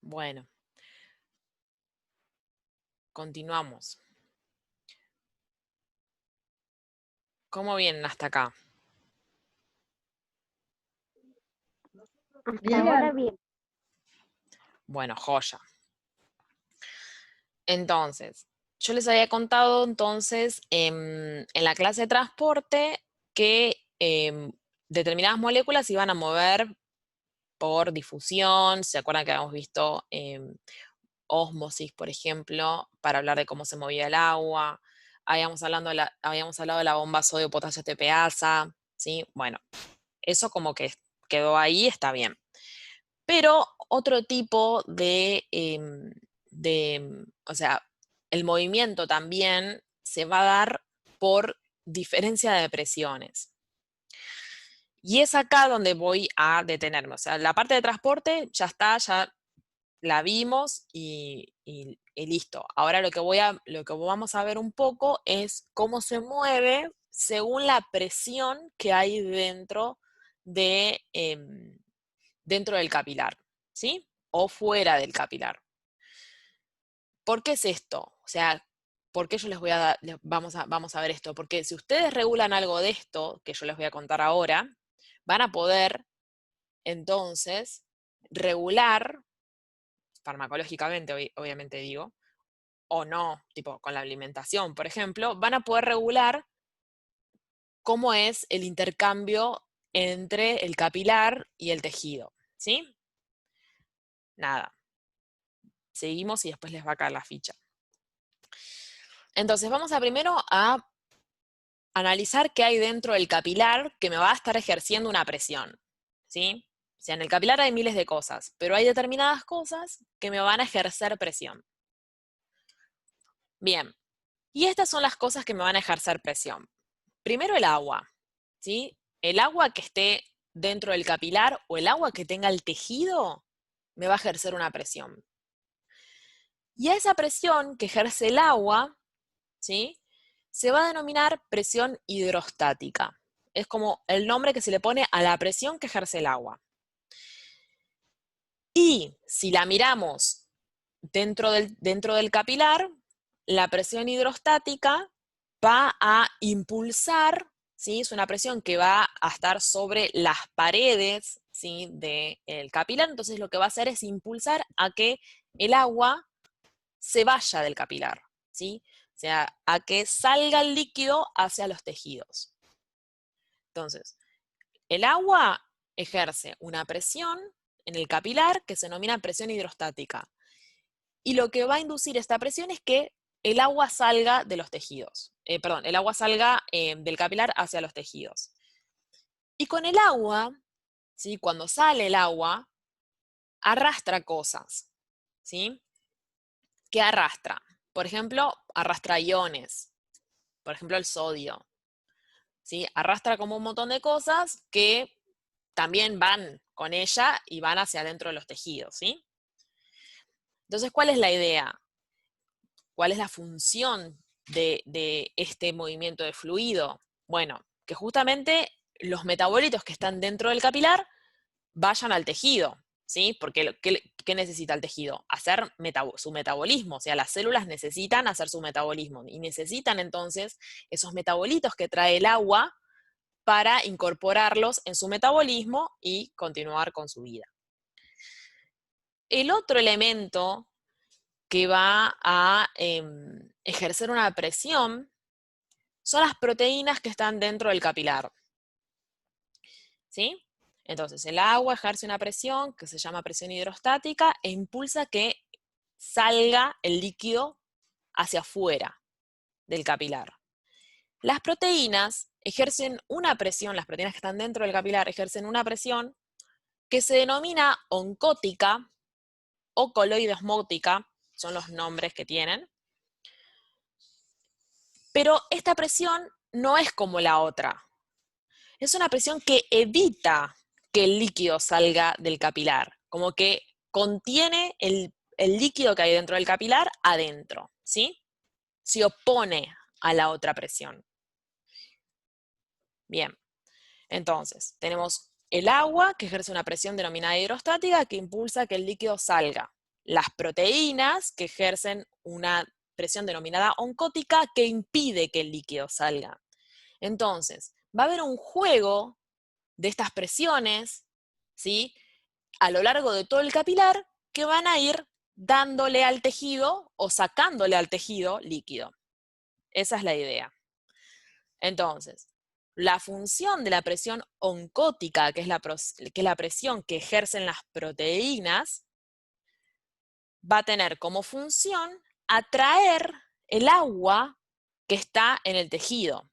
Bueno, continuamos. ¿Cómo vienen hasta acá? Hasta ahora bien. Bueno, joya. Entonces, yo les había contado entonces en la clase de transporte que determinadas moléculas se iban a mover por difusión. ¿Se acuerdan que habíamos visto ósmosis, por ejemplo, para hablar de cómo se movía el agua? Habíamos hablado de la bomba sodio-potasio tepeasa, ¿sí? Bueno, eso como que quedó ahí, está bien. Pero otro tipo o sea, el movimiento también se va a dar por diferencia de presiones. Y es acá donde voy a detenerme. O sea, la parte de transporte ya está, ya la vimos y listo. Ahora lo que vamos a ver un poco es cómo se mueve según la presión que hay dentro del capilar, ¿sí? O fuera del capilar. ¿Por qué es esto? O sea, ¿por qué yo les voy a dar, vamos a ver esto? Porque si ustedes regulan algo de esto, que yo les voy a contar ahora, van a poder, entonces, regular, farmacológicamente, obviamente digo, o no, tipo con la alimentación, por ejemplo, van a poder regular cómo es el intercambio entre el capilar y el tejido, ¿sí? Nada. Seguimos y después les va a caer la ficha. Entonces, vamos a primero a analizar qué hay dentro del capilar que me va a estar ejerciendo una presión, ¿sí? O sea, en el capilar hay miles de cosas, pero hay determinadas cosas que me van a ejercer presión. Bien, y estas son las cosas que me van a ejercer presión. Primero el agua, ¿sí? El agua que esté dentro del capilar o el agua que tenga el tejido me va a ejercer una presión. Y a esa presión que ejerce el agua, ¿sí? Se va a denominar presión hidrostática. Es como el nombre que se le pone a la presión que ejerce el agua. Y si la miramos dentro del capilar, la presión hidrostática va a impulsar, ¿sí? Es una presión que va a estar sobre las paredes, ¿sí? del capilar, entonces lo que va a hacer es impulsar a que el agua se vaya del capilar, ¿sí? O sea, a que salga el líquido hacia los tejidos. Entonces, el agua ejerce una presión en el capilar que se denomina presión hidrostática. Y lo que va a inducir esta presión es que el agua salga de los tejidos. Perdón, el agua salga del capilar hacia los tejidos. Y con el agua, ¿sí? Cuando sale el agua, arrastra cosas, ¿sí? ¿Qué arrastra? Por ejemplo, arrastra iones, por ejemplo el sodio, ¿sí? Arrastra como un montón de cosas que también van con ella y van hacia adentro de los tejidos, ¿sí? Entonces, ¿cuál es la idea? ¿Cuál es la función de este movimiento de fluido? Bueno, que justamente los metabolitos que están dentro del capilar vayan al tejido, ¿sí? Porque ¿qué necesita el tejido? Hacer su metabolismo, o sea, las células necesitan hacer su metabolismo y necesitan entonces esos metabolitos que trae el agua para incorporarlos en su metabolismo y continuar con su vida. El otro elemento que va a ejercer una presión son las proteínas que están dentro del capilar. ¿Sí? Entonces, el agua ejerce una presión que se llama presión hidrostática e impulsa que salga el líquido hacia afuera del capilar. Las proteínas ejercen una presión, las proteínas que están dentro del capilar ejercen una presión que se denomina oncótica o coloidosmótica, son los nombres que tienen. Pero esta presión no es como la otra. Es una presión que evita que el líquido salga del capilar, como que contiene el líquido que hay dentro del capilar adentro, ¿sí? Se opone a la otra presión. Bien, entonces, tenemos el agua, que ejerce una presión denominada hidrostática, que impulsa que el líquido salga. Las proteínas, que ejercen una presión denominada oncótica, que impide que el líquido salga. Entonces, va a haber un juego de estas presiones, ¿sí?, a lo largo de todo el capilar, que van a ir dándole al tejido o sacándole al tejido líquido. Esa es la idea. Entonces, la función de la presión oncótica, que es la presión que ejercen las proteínas, va a tener como función atraer el agua que está en el tejido.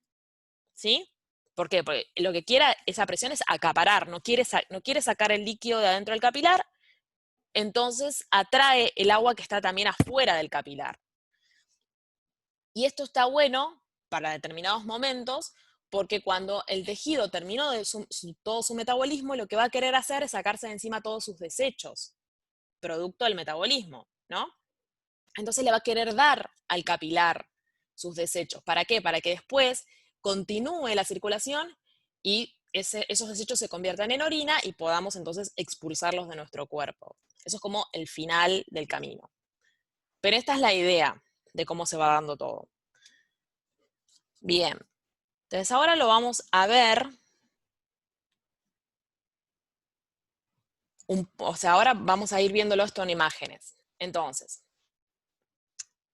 ¿Sí? ¿Por qué? Porque lo que quiere esa presión es acaparar, no quiere sacar el líquido de adentro del capilar, entonces atrae el agua que está también afuera del capilar. Y esto está bueno para determinados momentos, porque cuando el tejido terminó de todo su metabolismo, lo que va a querer hacer es sacarse de encima todos sus desechos, producto del metabolismo, ¿no? Entonces le va a querer dar al capilar sus desechos. ¿Para qué? Para que después continúe la circulación y esos desechos se conviertan en orina y podamos entonces expulsarlos de nuestro cuerpo. Eso es como el final del camino. Pero esta es la idea de cómo se va dando todo. Bien, entonces ahora lo vamos a ver. Ahora vamos a ir viéndolo esto en imágenes. Entonces,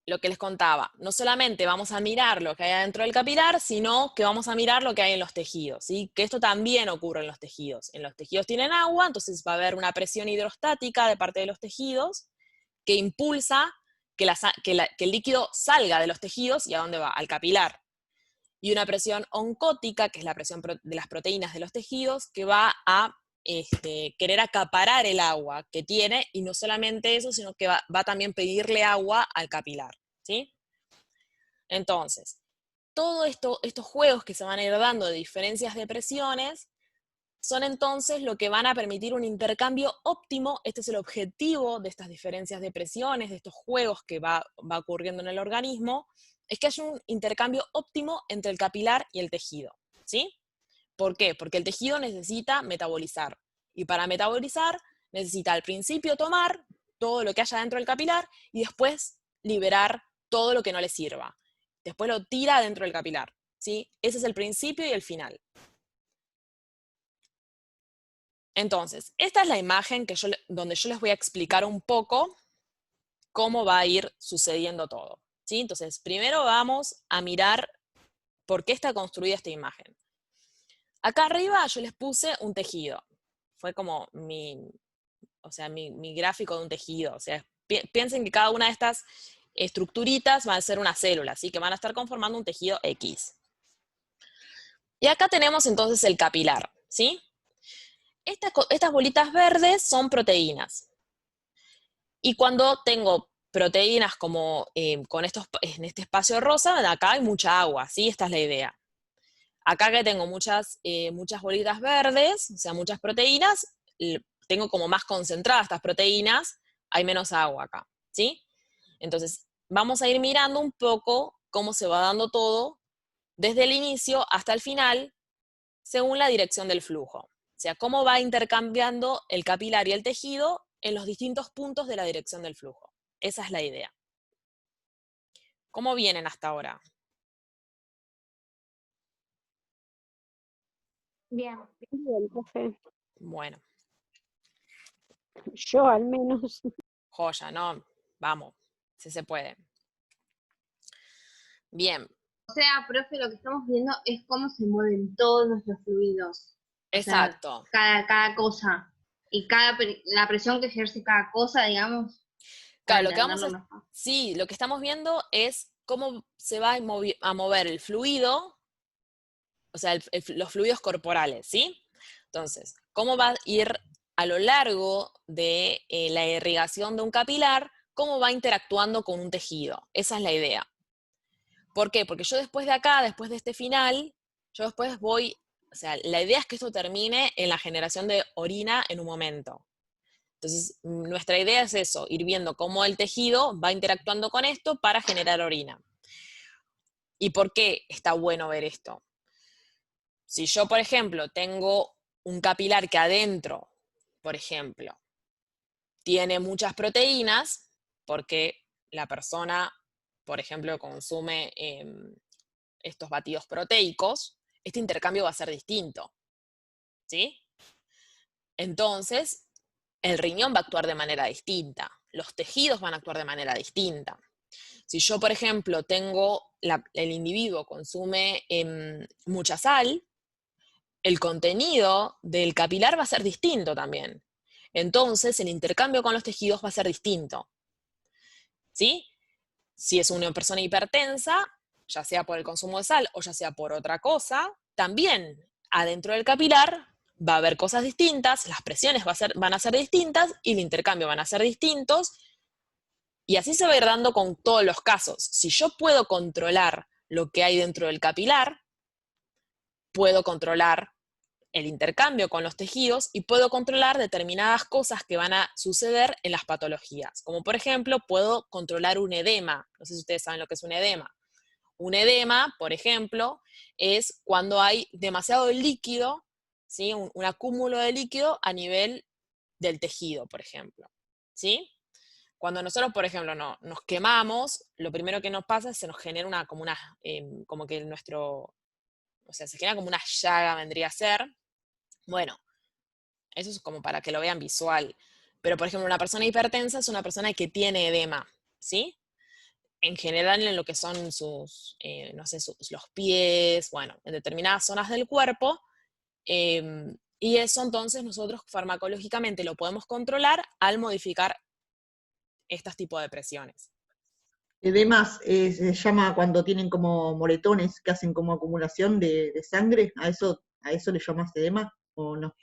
lo que les contaba, no solamente vamos a mirar lo que hay adentro del capilar, sino que vamos a mirar lo que hay en los tejidos, ¿sí? Que esto también ocurre en los tejidos. En los tejidos tienen agua, entonces va a haber una presión hidrostática de parte de los tejidos que impulsa que el líquido salga de los tejidos. ¿Y a dónde va? Al capilar. Y una presión oncótica, que es la presión de las proteínas de los tejidos, que va a querer acaparar el agua que tiene, y no solamente eso, sino que va a también pedirle agua al capilar, ¿sí? Entonces, todos estos juegos que se van a ir dando de diferencias de presiones son entonces lo que van a permitir un intercambio óptimo. Este es el objetivo de estas diferencias de presiones, de estos juegos que va ocurriendo en el organismo, es que haya un intercambio óptimo entre el capilar y el tejido, ¿sí? ¿Por qué? Porque el tejido necesita metabolizar, y para metabolizar necesita al principio tomar todo lo que haya dentro del capilar y después liberar todo lo que no le sirva. Después lo tira dentro del capilar, ¿sí? Ese es el principio y el final. Entonces, esta es la imagen donde yo les voy a explicar un poco cómo va a ir sucediendo todo, ¿sí? Entonces, primero vamos a mirar por qué está construida esta imagen. Acá arriba yo les puse un tejido. Fue como mi gráfico de un tejido. O sea, piensen que cada una de estas estructuritas va a ser una célula, ¿sí? Que van a estar conformando un tejido X. Y acá tenemos entonces el capilar, ¿sí? Estas bolitas verdes son proteínas. Y cuando tengo proteínas como en este espacio rosa, acá hay mucha agua, ¿sí? Esta es la idea. Acá que tengo muchas bolitas verdes, o sea, muchas proteínas, tengo como más concentradas estas proteínas, hay menos agua acá, ¿sí? Entonces, vamos a ir mirando un poco cómo se va dando todo desde el inicio hasta el final, según la dirección del flujo. O sea, cómo va intercambiando el capilar y el tejido en los distintos puntos de la dirección del flujo. Esa es la idea. ¿Cómo vienen hasta ahora? Bien, bien, profe. Bueno, Yo al menos. joya, ¿no? Vamos. Sí se puede. Bien, O sea, profe, lo que estamos viendo es cómo se mueven todos nuestros fluidos. O sea, exacto. cada cosa. Y la presión que ejerce cada cosa, digamos, para Claro, lo que vamos entenderlo a, mejor. sí, lo que estamos viendo es cómo se va a mover el fluido, o sea, los fluidos corporales, ¿sí? Entonces, cómo va a ir a lo largo de la irrigación de un capilar, cómo va interactuando con un tejido. Esa es la idea. ¿Por qué? Porque yo después de acá, después de este final, yo después voy, o sea, la idea es que esto termine en la generación de orina en un momento. Entonces, nuestra idea es eso, ir viendo cómo el tejido va interactuando con esto para generar orina. ¿Y por qué está bueno ver esto? Si yo, por ejemplo, tengo un capilar que adentro, por ejemplo, tiene muchas proteínas, porque la persona, por ejemplo, consume estos batidos proteicos, este intercambio va a ser distinto, ¿sí? Entonces, el riñón va a actuar de manera distinta, los tejidos van a actuar de manera distinta. Si yo, por ejemplo, el individuo consume mucha sal, el contenido del capilar va a ser distinto también. Entonces, el intercambio con los tejidos va a ser distinto, ¿sí? Si es una persona hipertensa, ya sea por el consumo de sal o ya sea por otra cosa, también adentro del capilar va a haber cosas distintas, las presiones van a ser distintas y el intercambio van a ser distintos, y así se va a ir dando con todos los casos. Si yo puedo controlar lo que hay dentro del capilar, puedo controlar el intercambio con los tejidos y puedo controlar determinadas cosas que van a suceder en las patologías. Como por ejemplo, puedo controlar un edema. No sé si ustedes saben lo que es un edema. Un edema, por ejemplo, es cuando hay demasiado líquido, ¿sí? Un acúmulo de líquido a nivel del tejido, por ejemplo. ¿Sí? Cuando nosotros, por ejemplo, nos quemamos, lo primero que nos pasa es que se nos genera como que o sea, se genera como una llaga, vendría a ser. Bueno, eso es como para que lo vean visual. Pero, por ejemplo, una persona hipertensa es una persona que tiene edema, ¿sí? En general en lo que son no sé, los pies, bueno, en determinadas zonas del cuerpo. Y eso entonces nosotros farmacológicamente lo podemos controlar al modificar estos tipos de presiones. Edemas se llama cuando tienen como moretones que hacen como acumulación de sangre. ¿A eso le llamas edema o no?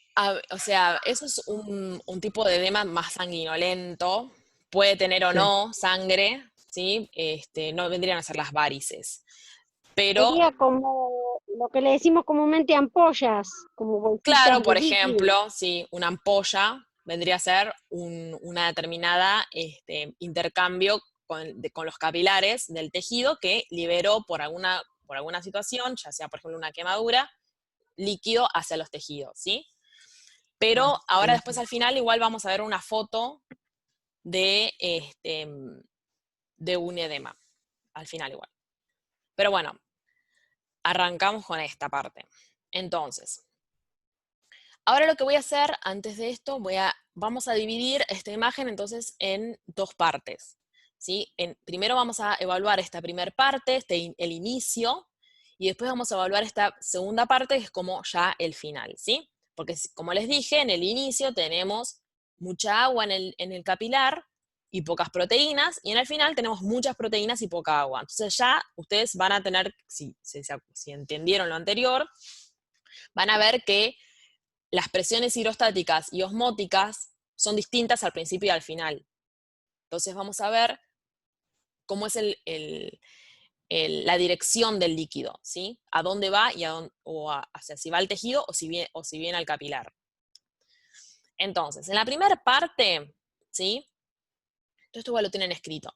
O sea, eso es un tipo de edema más sanguinolento, puede tener o Sí. no sangre, ¿sí? No vendrían a ser las varices, pero Sería como lo que le decimos comúnmente ampollas, como claro, bolsitas de por líquido. ejemplo, sí, una ampolla vendría a ser una determinada intercambio con los capilares del tejido que liberó por alguna situación, ya sea por ejemplo una quemadura, líquido hacia los tejidos, ¿sí? Ah, Pero ahora bien. después al final igual vamos a ver una foto de, de un edema, al final igual. Pero bueno, arrancamos con esta parte. Entonces, ahora lo que voy a hacer antes de esto, vamos a dividir esta imagen entonces en dos partes, ¿sí? Primero vamos a evaluar esta primera parte, el inicio, y después vamos a evaluar esta segunda parte, que es como ya el final, ¿sí? Porque como les dije, en el inicio tenemos mucha agua en el capilar y pocas proteínas, y en el final tenemos muchas proteínas y poca agua. Entonces ya ustedes van a tener, si entendieron lo anterior, van a ver que las presiones hidrostáticas y osmóticas son distintas al principio y al final. Entonces vamos a ver cómo es la dirección del líquido, ¿sí? A dónde va y hacia si va al tejido o si viene al capilar. Entonces, en la primera parte, ¿sí? Todo esto igual lo tienen escrito.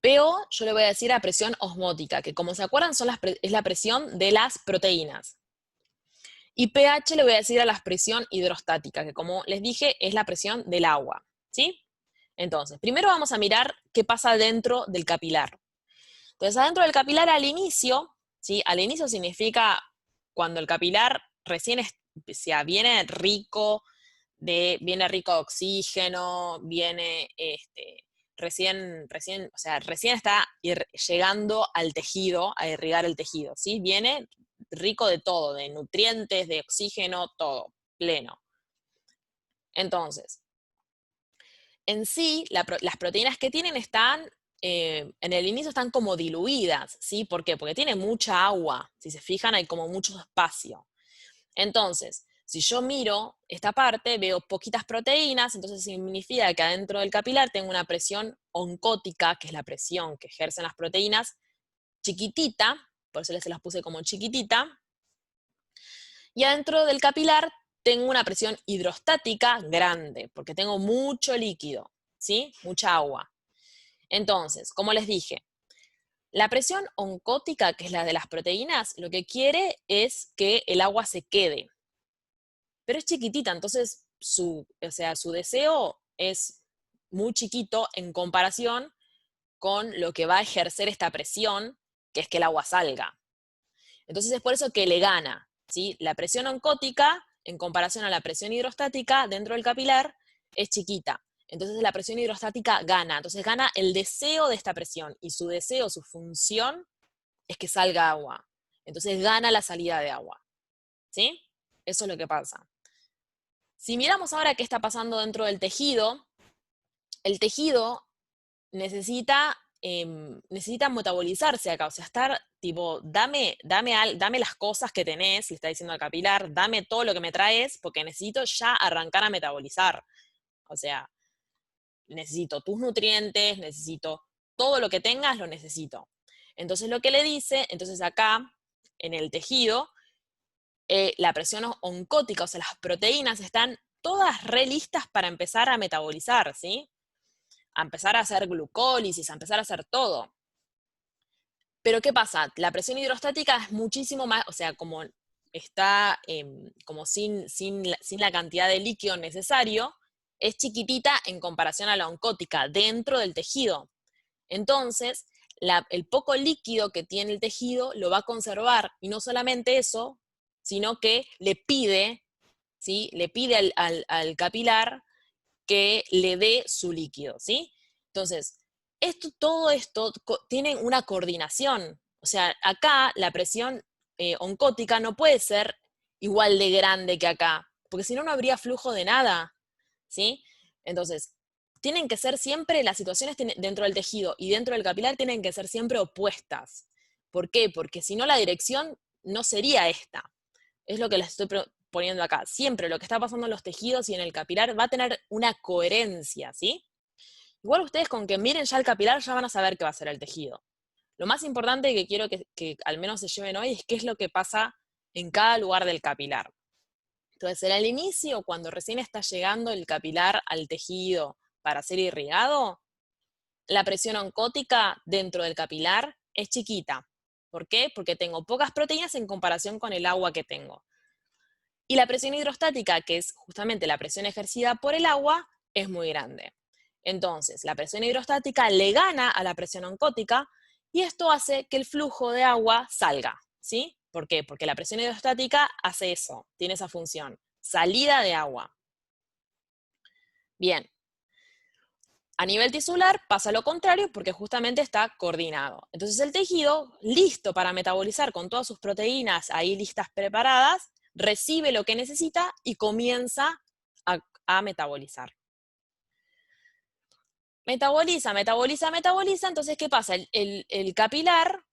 PO, yo le voy a decir a presión osmótica, que como se acuerdan es la presión de las proteínas. Y pH le voy a decir a la presión hidrostática, que como les dije es la presión del agua, ¿sí? Entonces, primero vamos a mirar qué pasa dentro del capilar. Entonces, adentro del capilar al inicio, ¿sí? Al inicio significa cuando el capilar recién viene rico de oxígeno, viene o sea, recién está llegando al tejido, a irrigar el tejido, ¿sí? Viene rico de todo, de nutrientes, de oxígeno, todo, pleno. Entonces, en sí, las proteínas que tienen están, en el inicio están como diluidas, ¿sí? ¿Por qué? Porque tiene mucha agua, si se fijan hay como mucho espacio. Entonces, si yo miro esta parte, veo poquitas proteínas, entonces significa que adentro del capilar tengo una presión oncótica, que es la presión que ejercen las proteínas, chiquitita, por eso se las puse como chiquitita, y adentro del capilar tengo una presión hidrostática grande, porque tengo mucho líquido, ¿sí? Mucha agua. Entonces, como les dije, la presión oncótica, que es la de las proteínas, lo que quiere es que el agua se quede. Pero es chiquitita, entonces su deseo es muy chiquito en comparación con lo que va a ejercer esta presión, que es que el agua salga. Entonces es por eso que le gana, ¿sí? La presión oncótica, en comparación a la presión hidrostática dentro del capilar, es chiquita. Entonces la presión hidrostática gana. Entonces gana el deseo de esta presión. Y su deseo, su función, es que salga agua. Entonces gana la salida de agua. ¿Sí? Eso es lo que pasa. Si miramos ahora qué está pasando dentro del tejido, el tejido necesita metabolizarse acá, o sea, estar tipo, dame las cosas que tenés, le está diciendo al capilar, dame todo lo que me traes, porque necesito ya arrancar a metabolizar. O sea, necesito tus nutrientes, necesito todo lo que tengas, lo necesito. Entonces lo que le dice, entonces acá, en el tejido, la presión oncótica, o sea, las proteínas están todas re listas para empezar a metabolizar, ¿sí? A empezar a hacer glucólisis, a empezar a hacer todo. Pero ¿qué pasa? La presión hidrostática es muchísimo más, o sea, como está como sin la cantidad de líquido necesario, es chiquitita en comparación a la oncótica, dentro del tejido. Entonces, el poco líquido que tiene el tejido lo va a conservar, y no solamente eso, sino que le pide, ¿sí? Le pide al capilar que le dé su líquido, ¿sí? Entonces, todo esto tiene una coordinación. O sea, acá la presión oncótica no puede ser igual de grande que acá, porque si no, no habría flujo de nada, ¿sí? Entonces, tienen que ser siempre, las situaciones dentro del tejido y dentro del capilar tienen que ser siempre opuestas. ¿Por qué? Porque si no, la dirección no sería esta. Es lo que les estoy poniendo acá. Siempre lo que está pasando en los tejidos y en el capilar va a tener una coherencia, ¿sí? Igual ustedes con que miren ya el capilar ya van a saber qué va a ser el tejido. Lo más importante que quiero que al menos se lleven hoy es qué es lo que pasa en cada lugar del capilar. Entonces, al inicio, cuando recién está llegando el capilar al tejido para ser irrigado, la presión oncótica dentro del capilar es chiquita. ¿Por qué? Porque tengo pocas proteínas en comparación con el agua que tengo. Y la presión hidrostática, que es justamente la presión ejercida por el agua, es muy grande. Entonces, la presión hidrostática le gana a la presión oncótica y esto hace que el flujo de agua salga, ¿sí? ¿Por qué? Porque la presión hidrostática hace eso, tiene esa función, salida de agua. Bien. A nivel tisular pasa lo contrario porque justamente está coordinado. Entonces el tejido, listo para metabolizar con todas sus proteínas ahí listas preparadas, recibe lo que necesita y comienza a metabolizar. Metaboliza, entonces ¿qué pasa? El capilar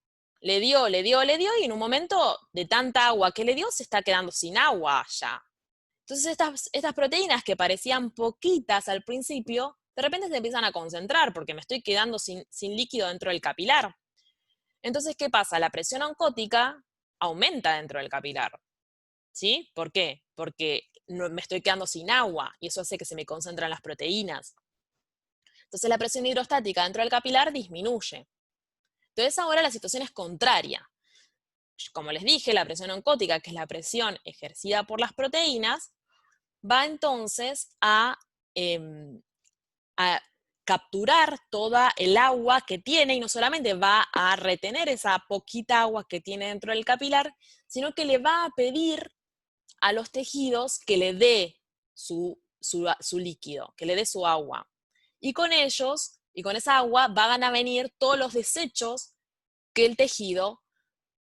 le dio, y en un momento de tanta agua que le dio se está quedando sin agua ya. Entonces estas proteínas que parecían poquitas al principio, de repente se empiezan a concentrar porque me estoy quedando sin líquido dentro del capilar. Entonces, ¿qué pasa? La presión oncótica aumenta dentro del capilar. ¿Sí? ¿Por qué? Porque me estoy quedando sin agua y eso hace que se me concentren las proteínas. Entonces la presión hidrostática dentro del capilar disminuye. Entonces ahora la situación es contraria. Como les dije, la presión oncótica, que es la presión ejercida por las proteínas, va entonces a capturar toda el agua que tiene y no solamente va a retener esa poquita agua que tiene dentro del capilar, sino que le va a pedir a los tejidos que le dé su líquido, que le dé su agua. Y con Y con esa agua van a venir todos los desechos que el tejido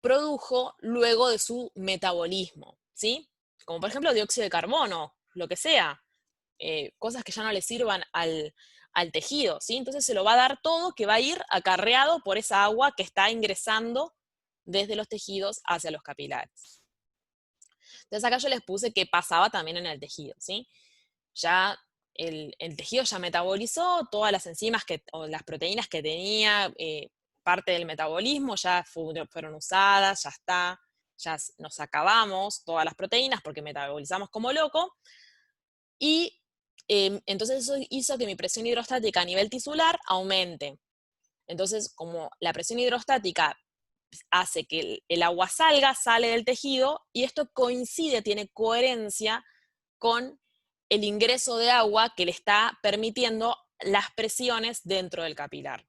produjo luego de su metabolismo, ¿sí? Como por ejemplo dióxido de carbono, lo que sea, cosas que ya no le sirvan al tejido, ¿sí? Entonces se lo va a dar todo, que va a ir acarreado por esa agua que está ingresando desde los tejidos hacia los capilares. Entonces acá yo les puse qué pasaba también en el tejido, ¿sí? Ya el tejido ya metabolizó todas las enzimas o las proteínas que tenía, parte del metabolismo ya fueron usadas, ya está, ya nos acabamos todas las proteínas porque metabolizamos como loco, y entonces eso hizo que mi presión hidrostática a nivel tisular aumente. Entonces, como la presión hidrostática hace que el agua sale del tejido, y esto coincide, tiene coherencia con el ingreso de agua que le está permitiendo las presiones dentro del capilar.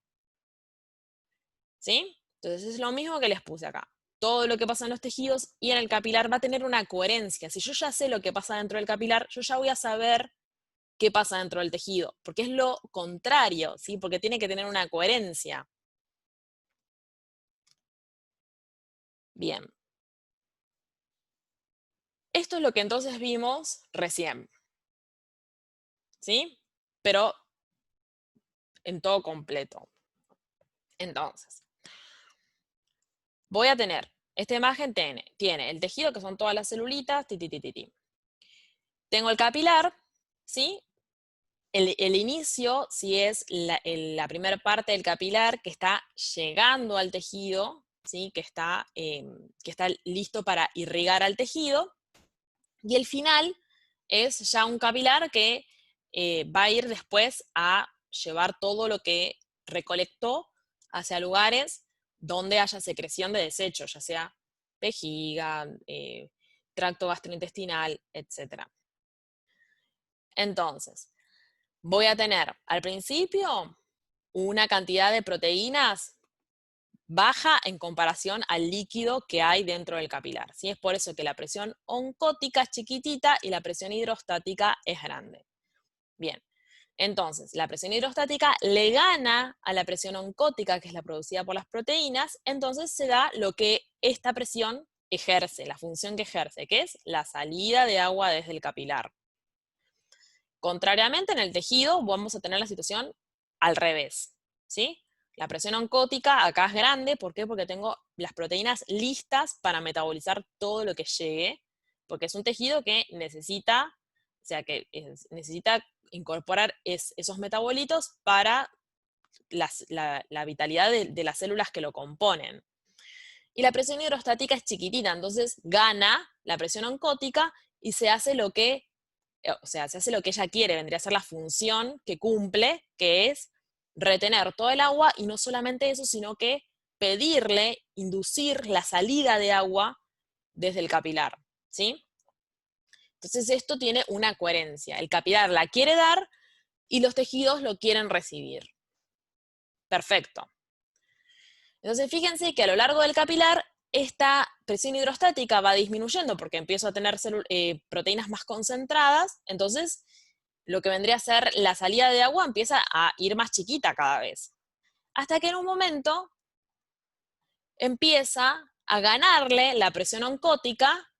¿Sí? Entonces es lo mismo que les puse acá. Todo lo que pasa en los tejidos y en el capilar va a tener una coherencia. Si yo ya sé lo que pasa dentro del capilar, yo ya voy a saber qué pasa dentro del tejido, porque es lo contrario, ¿sí? Porque tiene que tener una coherencia. Bien. Esto es lo que entonces vimos recién, ¿sí? Pero en todo completo. Entonces, voy a tener, esta imagen tiene el tejido, que son todas las celulitas, Tengo el capilar, ¿sí? El inicio, si es la primera parte del capilar que está llegando al tejido, ¿sí? Que está listo para irrigar al tejido. Y el final es ya un capilar que va a ir después a llevar todo lo que recolectó hacia lugares donde haya secreción de desechos, ya sea vejiga, tracto gastrointestinal, etc. Entonces, voy a tener al principio una cantidad de proteínas baja en comparación al líquido que hay dentro del capilar, ¿sí? Es por eso que la presión oncótica es chiquitita y la presión hidrostática es grande. Bien, entonces la presión hidrostática le gana a la presión oncótica, que es la producida por las proteínas, entonces se da lo que esta presión ejerce, la función que ejerce, que es la salida de agua desde el capilar. Contrariamente, en el tejido vamos a tener la situación al revés, ¿sí? La presión oncótica acá es grande, ¿por qué? Porque tengo las proteínas listas para metabolizar todo lo que llegue, porque es un tejido que necesita, o sea, necesita incorporar esos metabolitos para la vitalidad de las células que lo componen. Y la presión hidrostática es chiquitita, entonces gana la presión oncótica y se hace lo que se hace lo que ella quiere, vendría a ser la función que cumple, que es retener todo el agua, y no solamente eso, sino que pedirle, inducir la salida de agua desde el capilar, ¿sí? Entonces esto tiene una coherencia. El capilar la quiere dar y los tejidos lo quieren recibir. Perfecto. Entonces fíjense que a lo largo del capilar esta presión hidrostática va disminuyendo porque empiezo a tener proteínas más concentradas, entonces lo que vendría a ser la salida de agua empieza a ir más chiquita cada vez. Hasta que en un momento empieza a ganarle la presión oncótica,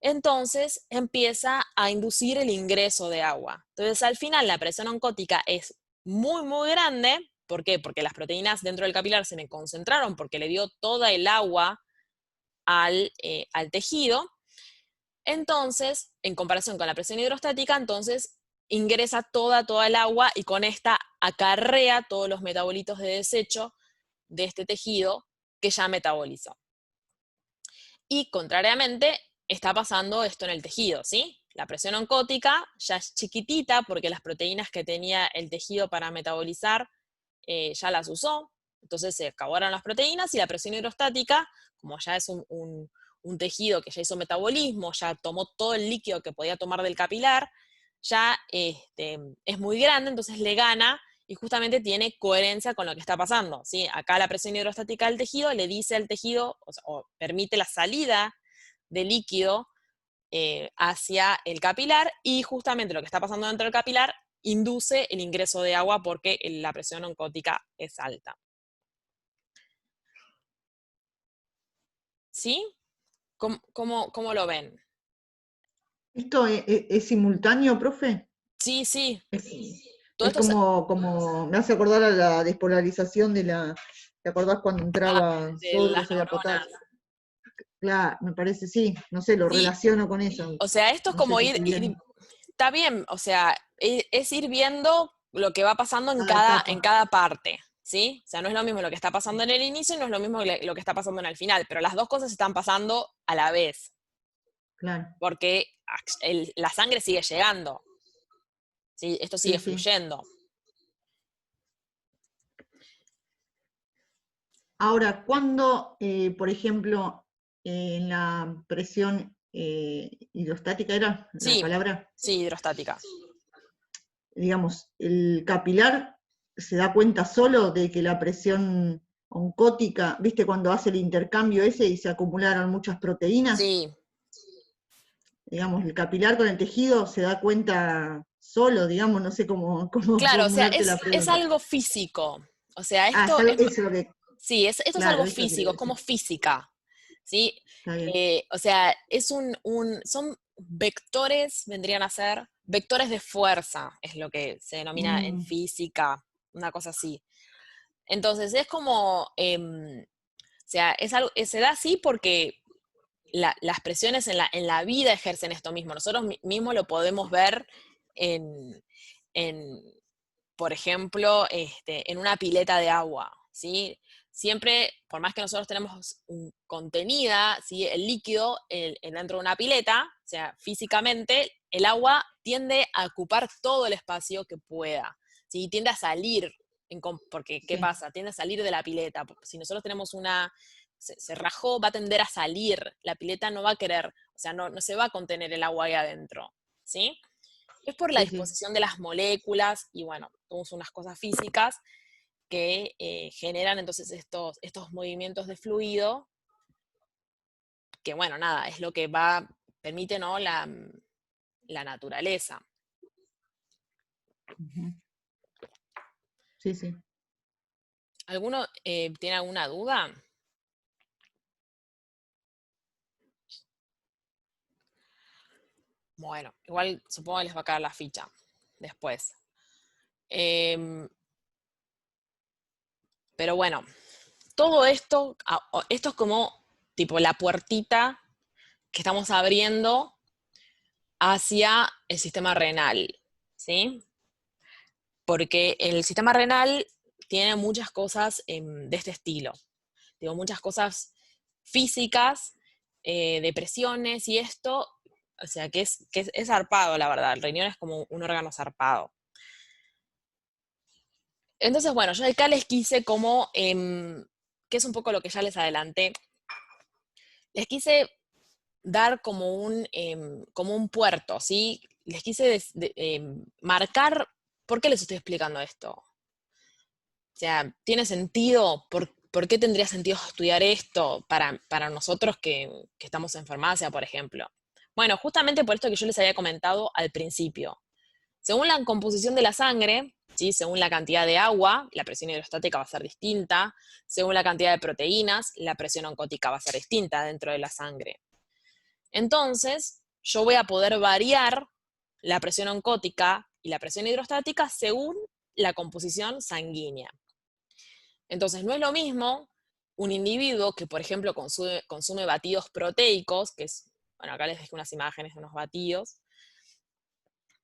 entonces empieza a inducir el ingreso de agua. Entonces al final la presión oncótica es muy, muy grande. ¿Por qué? Porque las proteínas dentro del capilar se me concentraron, porque le dio toda el agua al tejido. Entonces, en comparación con la presión hidrostática, entonces ingresa toda el agua y con esta acarrea todos los metabolitos de desecho de este tejido que ya metabolizó. Y contrariamente, está pasando esto en el tejido, ¿sí? La presión oncótica ya es chiquitita porque las proteínas que tenía el tejido para metabolizar ya las usó, entonces se acabaron las proteínas, y la presión hidrostática, como ya es un tejido que ya hizo metabolismo, ya tomó todo el líquido que podía tomar del capilar, ya es muy grande, entonces le gana y justamente tiene coherencia con lo que está pasando, ¿sí? Acá la presión hidrostática del tejido le dice al tejido, o permite la salida de líquido hacia el capilar, y justamente lo que está pasando dentro del capilar induce el ingreso de agua porque la presión oncótica es alta. ¿Sí? ¿Cómo lo ven? ¿Esto es simultáneo, profe? Sí, sí. Es, Todo es esto como, me hace acordar a la despolarización ¿te acordás cuando entraba de sodio, las salía neuronas. potasio? Claro, me parece, sí, no sé, lo Sí, relaciono con eso. o sea, esto es No sé como si estoy bien. está bien, o sea, es ir viendo lo que va pasando Cada en etapa, cada parte, ¿sí? O sea, no es lo mismo lo que está pasando en el inicio y no es lo mismo lo que está pasando en el final, pero las dos cosas están pasando a la vez, claro, porque la sangre sigue llegando, ¿sí? Esto sí, sigue sí. fluyendo. Ahora, cuando, por ejemplo, en la presión hidrostática era la Sí, palabra, sí, hidrostática. digamos, el capilar se da cuenta solo de que la presión oncótica, ¿viste cuando hace el intercambio ese y se acumularon muchas proteínas? Sí, Digamos, el capilar con el tejido se da cuenta solo, digamos, no sé cómo claro, o sea, formularte la es pregunta. algo físico. O sea, Ah, esto es, eso es lo que, sí, esto es claro, algo eso quería físico, es decir. como física, ¿sí? Está bien. O sea, son vectores, vendrían a ser vectores de fuerza, es lo que se denomina en Mm, física, una cosa así. Entonces, es como, o sea, es algo, se da así porque las presiones en la vida ejercen esto mismo. Nosotros mismos lo podemos ver en, en, por ejemplo, en una pileta de agua, ¿sí? Siempre, por más que nosotros tenemos contenida, ¿sí? El líquido dentro de una pileta, o sea, físicamente, el agua tiende a ocupar todo el espacio que pueda, ¿sí? Tiende a salir, porque, ¿qué sí, pasa? Tiende a salir de la pileta. Si nosotros tenemos se rajó, va a tender a salir, la pileta no va a querer, o sea, no se va a contener el agua ahí adentro, ¿sí? Es por la sí, sí. disposición de las moléculas y bueno, tenemos unas cosas físicas que generan entonces estos movimientos de fluido, que bueno, nada, es lo que permite, ¿no? La naturaleza. Ujú. Sí, sí. ¿Alguno tiene alguna duda? Bueno, igual supongo que les va a caer la ficha después. Em, pero bueno, todo esto, esto es como tipo la puertita que estamos abriendo hacia el sistema renal, ¿sí? Porque el sistema renal tiene muchas cosas de este estilo. Digo, muchas cosas físicas, de presiones y esto, o sea, es zarpado, la verdad. El riñón es como un órgano zarpado. Entonces, bueno, yo acá les quise como, que es un poco lo que ya les adelanté, les quise dar como un puerto, ¿sí? Les quise marcar, ¿por qué les estoy explicando esto? O sea, ¿tiene sentido? ¿Por qué tendría sentido estudiar esto para nosotros que estamos en farmacia, por ejemplo? Bueno, justamente por esto que yo les había comentado al principio. Según la composición de la sangre, ¿sí? Según la cantidad de agua, la presión hidrostática va a ser distinta. Según la cantidad de proteínas, la presión oncótica va a ser distinta dentro de la sangre. Entonces, yo voy a poder variar la presión oncótica y la presión hidrostática según la composición sanguínea. Entonces, no es lo mismo un individuo que, por ejemplo, consume batidos proteicos, que es, bueno, acá les dejo unas imágenes de unos batidos,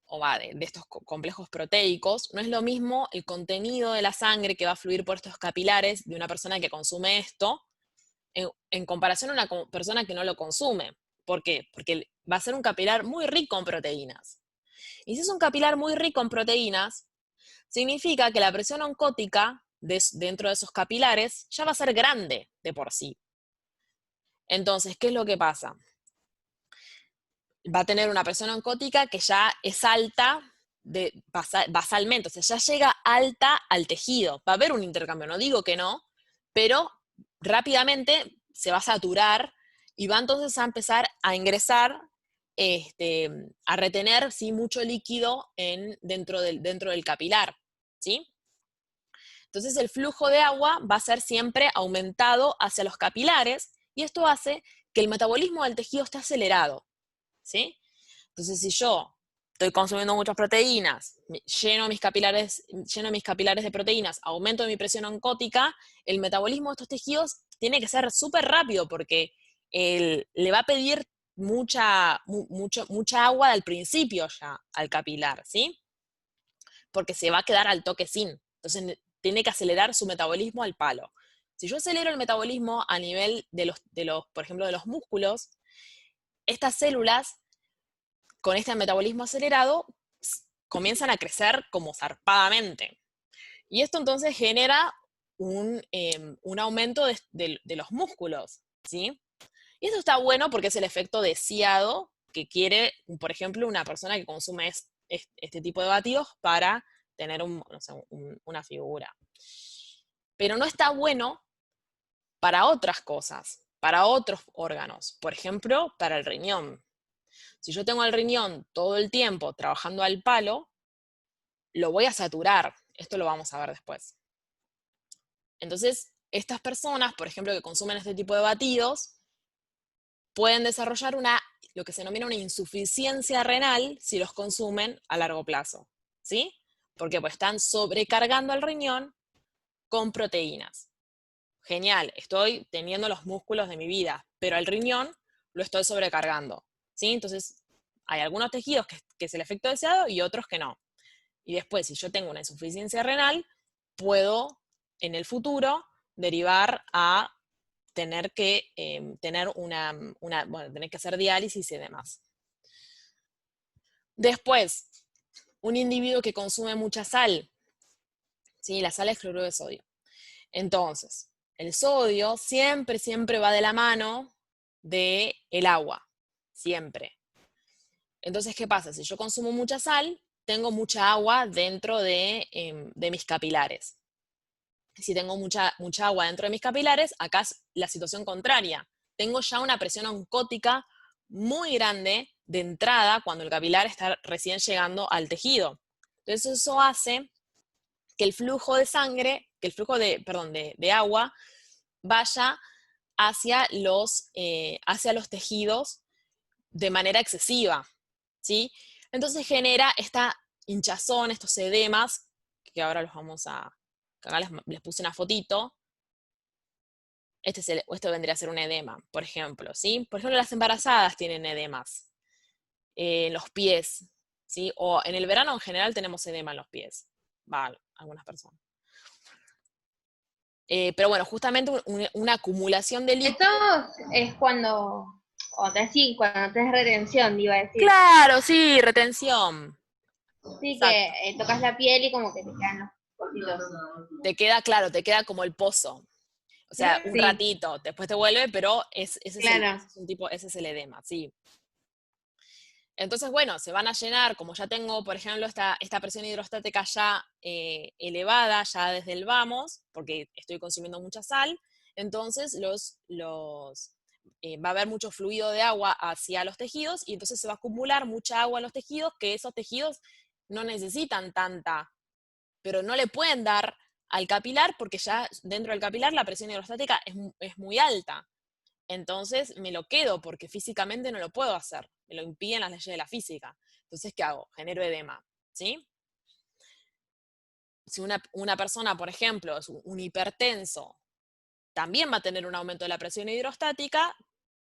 o va, de estos complejos proteicos, no es lo mismo el contenido de la sangre que va a fluir por estos capilares de una persona que consume esto en comparación a una persona que no lo consume. ¿Por qué? Porque va a ser un capilar muy rico en proteínas. Y si es un capilar muy rico en proteínas, significa que la presión oncótica dentro de esos capilares ya va a ser grande de por sí. Entonces, ¿qué es lo que pasa? Va a tener una presión oncótica que ya es alta basalmente, o sea, ya llega alta al tejido. Va a haber un intercambio, no digo que no, pero rápidamente se va a saturar y va entonces a empezar a ingresar a retener, ¿sí?, mucho líquido dentro del capilar, ¿sí? Entonces el flujo de agua va a ser siempre aumentado hacia los capilares, y esto hace que el metabolismo del tejido esté acelerado, ¿sí? Entonces, si yo estoy consumiendo muchas proteínas, lleno mis capilares de proteínas, aumento mi presión oncótica, el metabolismo de estos tejidos tiene que ser súper rápido, porque le va a pedir mucha agua al principio ya al capilar, ¿sí? Porque se va a quedar al toque sin. Entonces tiene que acelerar su metabolismo al palo. Si yo acelero el metabolismo a nivel por ejemplo, de los músculos, estas células con este metabolismo acelerado comienzan a crecer como zarpadamente. Y esto entonces genera un aumento de los músculos, ¿sí? Y esto está bueno porque es el efecto deseado que quiere, por ejemplo, una persona que consume este tipo de batidos para tener una figura. Pero no está bueno para otras cosas, para otros órganos. Por ejemplo, para el riñón. Si yo tengo el riñón todo el tiempo trabajando al palo, lo voy a saturar. Esto lo vamos a ver después. Entonces, estas personas, por ejemplo, que consumen este tipo de batidos, pueden desarrollar lo que se denomina una insuficiencia renal si los consumen a largo plazo, ¿sí? Porque pues están sobrecargando al riñón con proteínas. Genial, estoy teniendo los músculos de mi vida, pero al riñón lo estoy sobrecargando, ¿sí? Entonces, hay algunos tejidos que es el efecto deseado y otros que no. Y después, si yo tengo una insuficiencia renal, puedo en el futuro derivar a tener que tener tener que hacer diálisis y demás. Después, un individuo que consume mucha sal, ¿sí? La sal es cloruro de sodio. Entonces, el sodio siempre va de la mano del agua, siempre. Entonces, ¿qué pasa? Si yo consumo mucha sal, tengo mucha agua dentro de mis capilares. Si tengo mucha agua dentro de mis capilares, acá es la situación contraria. Tengo ya una presión oncótica muy grande de entrada cuando el capilar está recién llegando al tejido. Entonces eso hace que el flujo de sangre, que el flujo de agua vaya hacia los tejidos de manera excesiva, ¿sí? Entonces genera esta hinchazón, estos edemas, que ahora los vamos a... Acá les puse una fotito. Esto vendría a ser un edema, por ejemplo, ¿sí? Por ejemplo, las embarazadas tienen edemas en los pies, ¿sí? O en el verano en general tenemos edema en los pies. Algunas personas. Pero bueno, justamente una acumulación de líquido. Esto es cuando tenés retención, iba a decir. Claro, sí, retención. Sí, Exacto. que tocas la piel y como que te quedan los cositos. Te queda como el pozo. O sea, un Sí. ratito, después te vuelve, pero ese Claro. es el edema, sí. Entonces, bueno, se van a llenar, como ya tengo, por ejemplo, esta presión hidrostática ya elevada, ya desde el vamos, porque estoy consumiendo mucha sal, entonces va a haber mucho fluido de agua hacia los tejidos, y entonces se va a acumular mucha agua en los tejidos, que esos tejidos no necesitan tanta, pero no le pueden dar al capilar, porque ya dentro del capilar la presión hidrostática es muy alta. Entonces me lo quedo porque físicamente no lo puedo hacer, me lo impiden las leyes de la física. Entonces, ¿qué hago? Genero edema, ¿sí? Si una persona, por ejemplo, es un hipertenso, también va a tener un aumento de la presión hidrostática,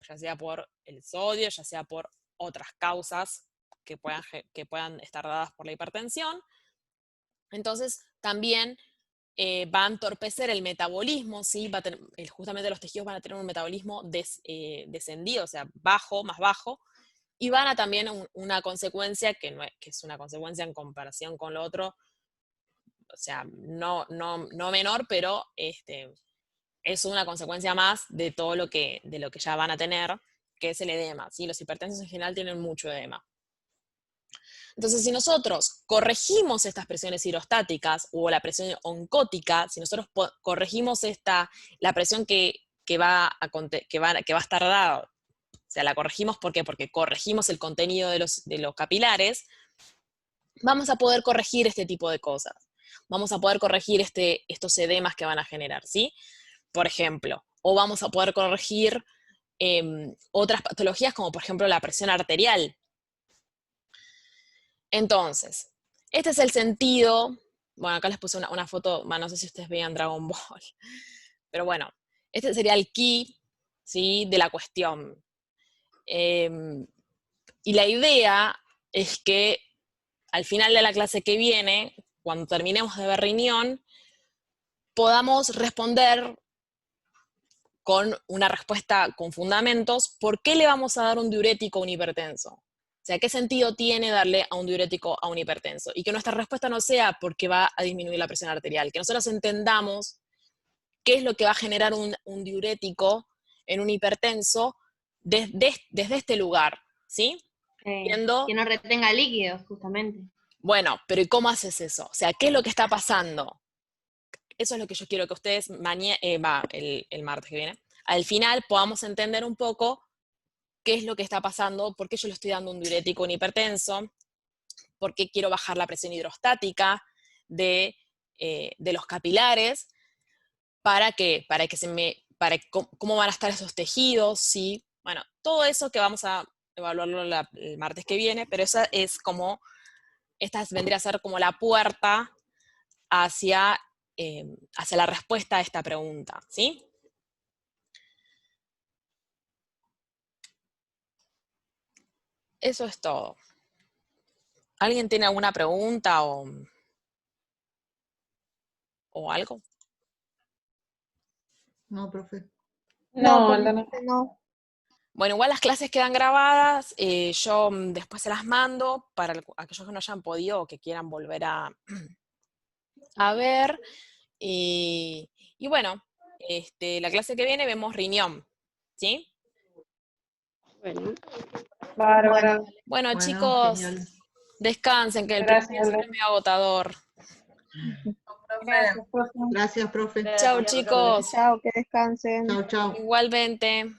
ya sea por el sodio, ya sea por otras causas que puedan estar dadas por la hipertensión. Entonces, también va a entorpecer el metabolismo, ¿sí? Justamente los tejidos van a tener un metabolismo descendido, o sea, más bajo, y van a también una consecuencia que es una consecuencia en comparación con lo otro, o sea, no menor, pero es una consecuencia más de todo de lo que ya van a tener, que es el edema, ¿sí? Los hipertensos en general tienen mucho edema. Entonces, si nosotros corregimos estas presiones hidrostáticas o la presión oncótica, si nosotros corregimos la presión que va a estar dada o sea, la corregimos, ¿por qué? Porque corregimos el contenido de los capilares, vamos a poder corregir este tipo de cosas. Vamos a poder corregir estos edemas que van a generar, ¿sí? Por ejemplo, o vamos a poder corregir otras patologías como por ejemplo la presión arterial. Entonces, este es el sentido, bueno, acá les puse una foto, no sé si ustedes veían Dragon Ball, pero bueno, este sería el key, ¿sí?, de la cuestión. Y la idea es que al final de la clase que viene, cuando terminemos de ver riñón, podamos responder con una respuesta con fundamentos, ¿por qué le vamos a dar un diurético a un hipertenso? O sea, ¿qué sentido tiene darle a un diurético a un hipertenso? Y que nuestra respuesta no sea porque va a disminuir la presión arterial, que nosotros entendamos qué es lo que va a generar un diurético en un hipertenso desde este lugar, ¿sí? Viendo, Que no retenga líquidos, justamente. bueno, pero ¿y cómo haces eso? O sea, ¿qué es lo que está pasando? Eso es lo que yo quiero que ustedes el martes que viene, al final podamos entender un poco qué es lo que está pasando, por qué yo le estoy dando un diurético a un hipertenso, por qué quiero bajar la presión hidrostática de los capilares, cómo van a estar esos tejidos, ¿sí? Bueno, todo eso que vamos a evaluarlo el martes que viene, pero esta vendría a ser como la puerta hacia la respuesta a esta pregunta, ¿sí? Eso es todo. ¿Alguien tiene alguna pregunta o algo? No, profe. No, Aldana. No. Bueno, igual las clases quedan grabadas, yo después se las mando para aquellos que no hayan podido o que quieran volver a ver. Y bueno, la clase que viene vemos riñón, ¿sí? Bueno, Bárbara. Bueno, Bueno, chicos, genial. descansen, que el primer día Gracias, siempre es muy agotador. Gracias, profe. Gracias, profe. Chau, chicos. Chao, que descansen. Chao, chao. Igualmente.